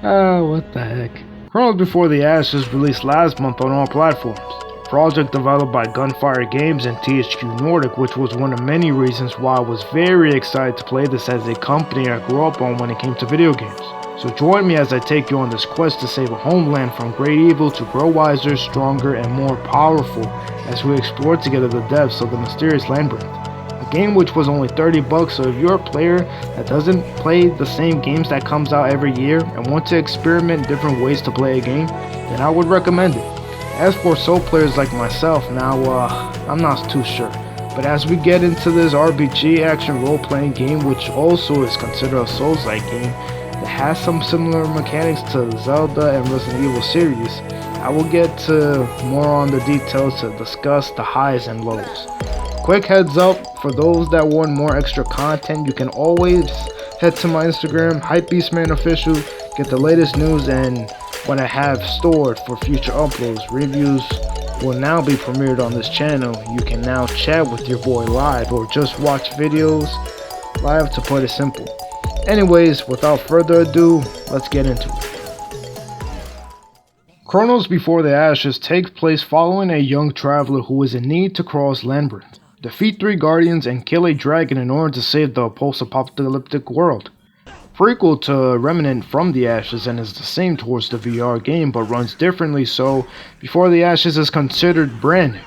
Oh, what the heck. Chronos Before the Ashes released last month on all platforms. Project developed by Gunfire Games and THQ Nordic, which was one of many reasons why I was very excited to play this as a company I grew up on when it came to video games. So join me as I take you on this quest to save a homeland from great evil to grow wiser, stronger, and more powerful as we explore together the depths of the mysterious Labyrinth. A game which was only $30, so if you're a player that doesn't play the same games that comes out every year and want to experiment different ways to play a game, then I would recommend it. As for soul players like myself, now I'm not too sure. But as we get into this RPG action role-playing game, which also is considered a Souls-like game, that has some similar mechanics to Zelda and Resident Evil series, I will get to more on the details to discuss the highs and lows. Quick heads up, for those that want more extra content, you can always head to my Instagram, Hypebeastman Official, get the latest news and what I have stored for future uploads. Reviews will now be premiered on this channel. You can now chat with your boy live or just watch videos live, to put it simple. Anyways, without further ado, let's get into it. Chronos Before the Ashes takes place following a young traveler who is in need to cross Labyrinth, defeat 3 guardians, and kill a dragon in order to save the post-apocalyptic world. Prequel to Remnant from the Ashes and is the same towards the VR game but runs differently, so Before the Ashes is considered brand new.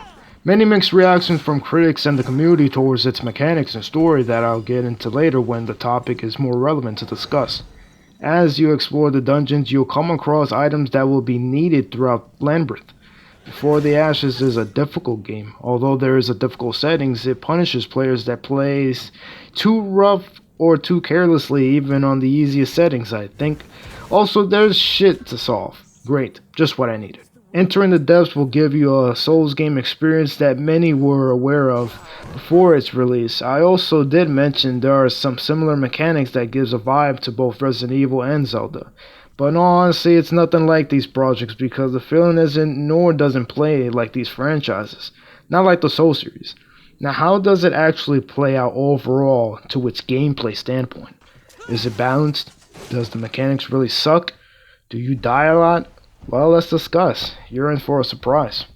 Many mixed reactions from critics and the community towards its mechanics and story that I'll get into later when the topic is more relevant to discuss. As you explore the dungeons, you'll come across items that will be needed throughout Labyrinth. Before the Ashes is a difficult game. Although there is a difficult settings, it punishes players that plays too rough or too carelessly even on the easiest settings, I think. Also, there's shit to solve. Great, just what I needed. Entering the depths will give you a Souls game experience that many were aware of before its release. I also did mention there are some similar mechanics that gives a vibe to both Resident Evil and Zelda. But in all honesty, it's nothing like these projects because the feeling isn't nor doesn't play like these franchises. Not like the Soul series. Now, how does it actually play out overall to its gameplay standpoint? Is it balanced? Does the mechanics really suck? Do you die a lot? Well, let's discuss. You're in for a surprise.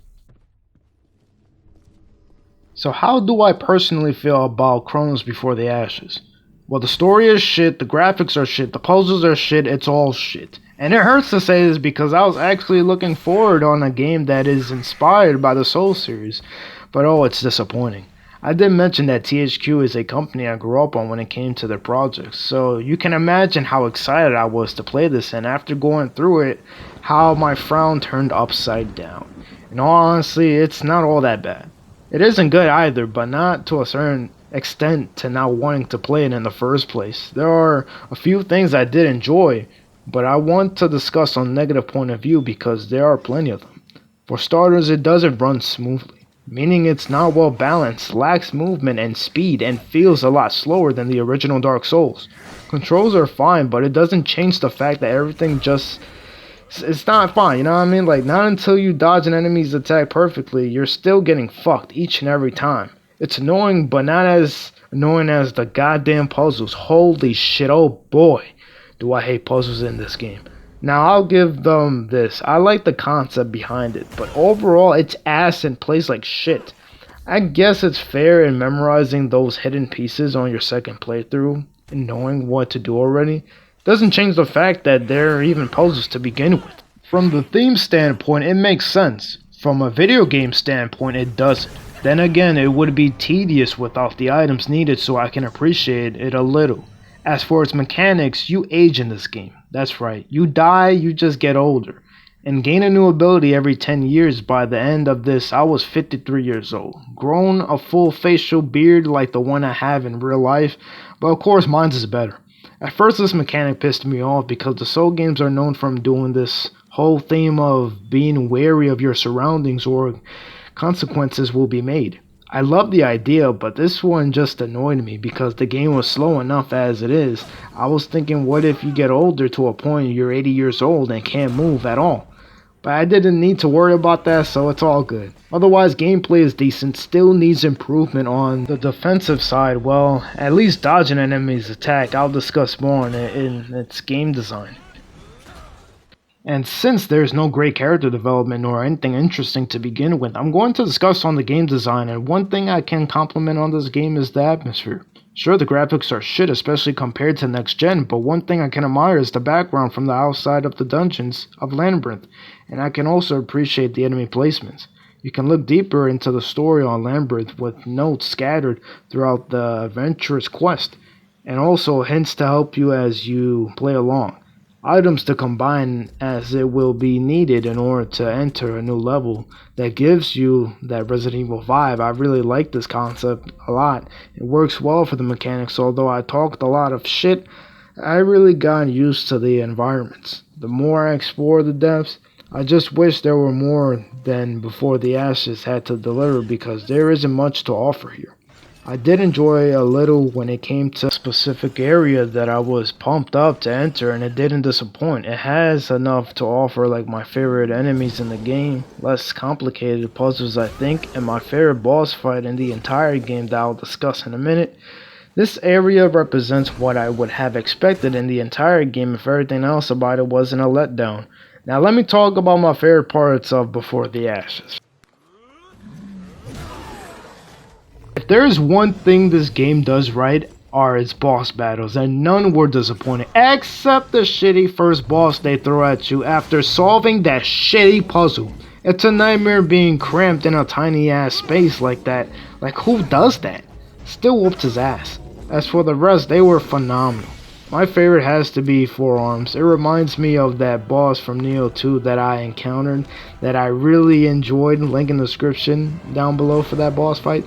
So how do I personally feel about Chronos Before the Ashes? Well, the story is shit, the graphics are shit, the puzzles are shit, it's all shit. And it hurts to say this because I was actually looking forward on a game that is inspired by the Soul series. But oh, it's disappointing. I did mention that THQ is a company I grew up on when it came to their projects, so you can imagine how excited I was to play this, and after going through it, how my frown turned upside down. In all honesty, it's not all that bad. It isn't good either, but not to a certain extent to not wanting to play it in the first place. There are a few things I did enjoy, but I want to discuss on negative point of view because there are plenty of them. For starters, it doesn't run smoothly, meaning it's not well balanced, lacks movement and speed, and feels a lot slower than the original Dark Souls. Controls are fine, but it doesn't change the fact that everything just... it's not fine, you know what I mean? Like, not until you dodge an enemy's attack perfectly, you're still getting fucked each and every time. It's annoying, but not as annoying as the goddamn puzzles. Holy shit, oh boy, do I hate puzzles in this game. Now, I'll give them this. I like the concept behind it, but overall, it's ass and plays like shit. I guess it's fair in memorizing those hidden pieces on your second playthrough and knowing what to do already. Doesn't change the fact that there are even puzzles to begin with. From the theme standpoint, it makes sense. From a video game standpoint, it doesn't. Then again, it would be tedious without the items needed, so I can appreciate it a little. As for its mechanics, you age in this game. That's right, you die, you just get older. And gain a new ability every 10 years. By the end of this, I was 53 years old. Grown a full facial beard like the one I have in real life, but of course mine's is better. At first, this mechanic pissed me off because the Soul games are known for doing this whole theme of being wary of your surroundings or consequences will be made. I love the idea, but this one just annoyed me because the game was slow enough as it is. I was thinking, what if you get older to a point you're 80 years old and can't move at all? but I didn't need to worry about that, so it's all good. Otherwise, gameplay is decent, still needs improvement on the defensive side. Well, at least dodging an enemy's attack. I'll discuss more in its game design. And since there's no great character development nor anything interesting to begin with, I'm going to discuss on the game design, and one thing I can compliment on this game is the atmosphere. Sure, the graphics are shit, especially compared to next gen, but one thing I can admire is the background from the outside of the dungeons of Labyrinth, and I can also appreciate the enemy placements. You can look deeper into the story on Labyrinth with notes scattered throughout the adventurous quest, and also hints to help you as you play along. Items to combine as it will be needed in order to enter a new level that gives you that Resident Evil vibe. I really like this concept a lot. It works well for the mechanics, although I talked a lot of shit. I really got used to the environments. The more I explore the depths, I just wish there were more than Before the Ashes had to deliver, because there isn't much to offer here. I did enjoy a little when it came to a specific area that I was pumped up to enter, and it didn't disappoint. It has enough to offer, like my favorite enemies in the game, less complicated puzzles I think, and my favorite boss fight in the entire game that I'll discuss in a minute. This area represents what I would have expected in the entire game if everything else about it wasn't a letdown. Now let me talk about my favorite parts of Before the Ashes. If there is one thing this game does right, are its boss battles, and none were disappointing, except the shitty first boss they throw at you after solving that shitty puzzle. It's a nightmare being cramped in a tiny ass space like that. Like, who does that? Still whooped his ass. As for the rest, they were phenomenal. My favorite has to be Forearms. It reminds me of that boss from Neo 2 that I encountered that I really enjoyed. Link in the description down below for that boss fight.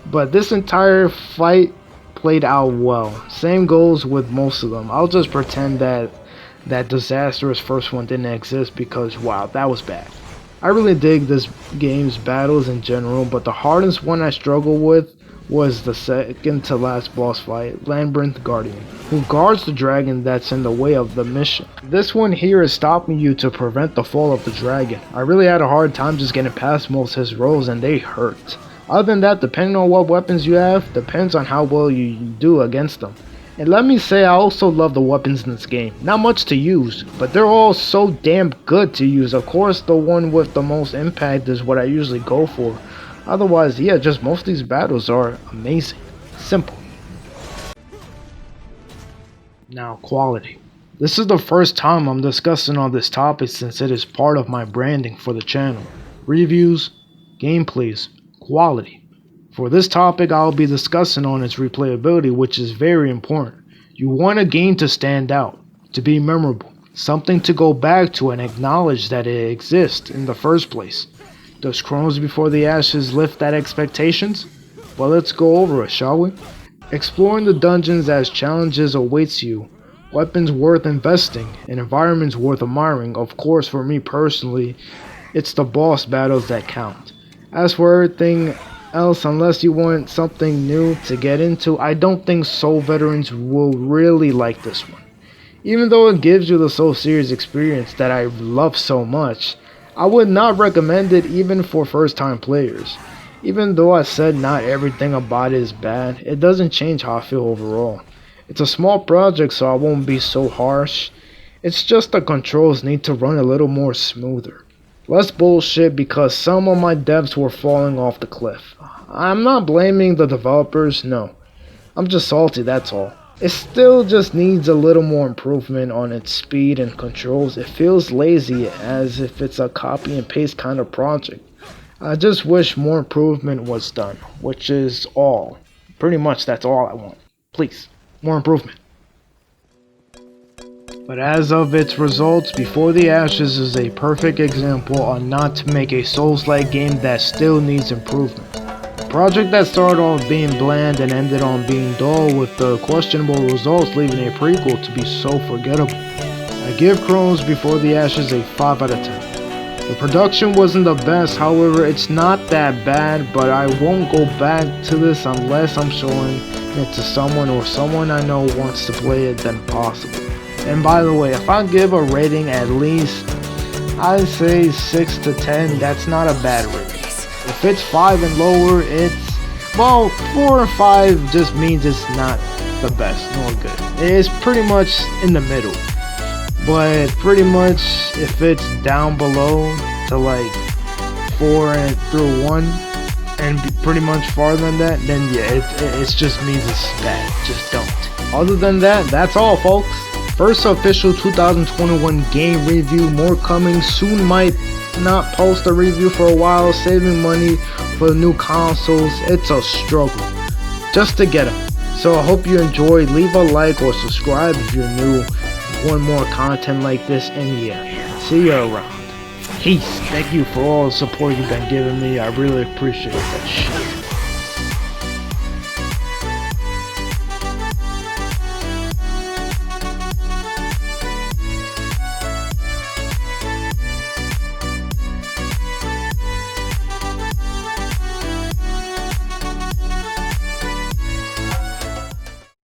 But this entire fight played out well. Same goes with most of them. I'll just pretend that that disastrous first one didn't exist, because wow, that was bad. I really dig this game's battles in general, but the hardest one I struggled with was the second to last boss fight, Labyrinth Guardian, who guards the dragon that's in the way of the mission. This one here is stopping you to prevent the fall of the dragon. I really had a hard time just getting past most of his rolls, and they hurt. Other than that, depending on what weapons you have, depends on how well you do against them. And let me say, I also love the weapons in this game. Not much to use, but they're all so damn good to use. Of course, the one with the most impact is what I usually go for. Otherwise, yeah, just most of these battles are amazing. Simple. Now, quality. This is the first time I'm discussing on this topic since it is part of my branding for the channel. Reviews, gameplays, quality. For this topic, I'll be discussing on its replayability, which is very important. You want a game to stand out, to be memorable, something to go back to and acknowledge that it exists in the first place. Does Chronos Before the Ashes lift that expectations? Well, let's go over it, shall we? Exploring the dungeons as challenges awaits you, weapons worth investing, and environments worth admiring. Of course, for me personally, it's the boss battles that count. As for everything else, unless you want something new to get into, I don't think Soul veterans will really like this one. Even though it gives you the Soul series experience that I love so much, I would not recommend it even for first time players. Even though I said not everything about it is bad, it doesn't change how I feel overall. It's a small project, so I won't be so harsh. It's just the controls need to run a little more smoother. Less bullshit, because some of my devs were falling off the cliff. I'm not blaming the developers, no. I'm just salty, that's all. It still just needs a little more improvement on its speed and controls. It feels lazy, as if it's a copy and paste kind of project. I just wish more improvement was done, which is all. Pretty much that's all I want. Please, more improvement. But as of its results, Before the Ashes is a perfect example on not to make a Souls-like game that still needs improvement. A project that started off being bland and ended on being dull, with the questionable results leaving a prequel to be so forgettable. I give Chronos Before the Ashes a 5 out of 10. The production wasn't the best, however it's not that bad, but I won't go back to this unless I'm showing it to someone or someone I know wants to play it then possible. And by the way, if I give a rating, at least I'd say 6 to 10, that's not a bad rating. If it's 5 and lower, it's, well, 4 and 5 just means it's not the best nor good. It's pretty much in the middle. But pretty much if it's down below to like 4 and through 1 and pretty much farther than that, then yeah, it just means it's bad. Just don't. Other than that, that's all, folks. First official 2021 game review, more coming soon. Might not post a review for a while, saving money for the new consoles. It's a struggle just to get them. So I hope you enjoyed. Leave a like or subscribe if you're new. Want more content like this, and yeah, see you around. Peace. Thank you for all the support you've been giving me. I really appreciate that shit.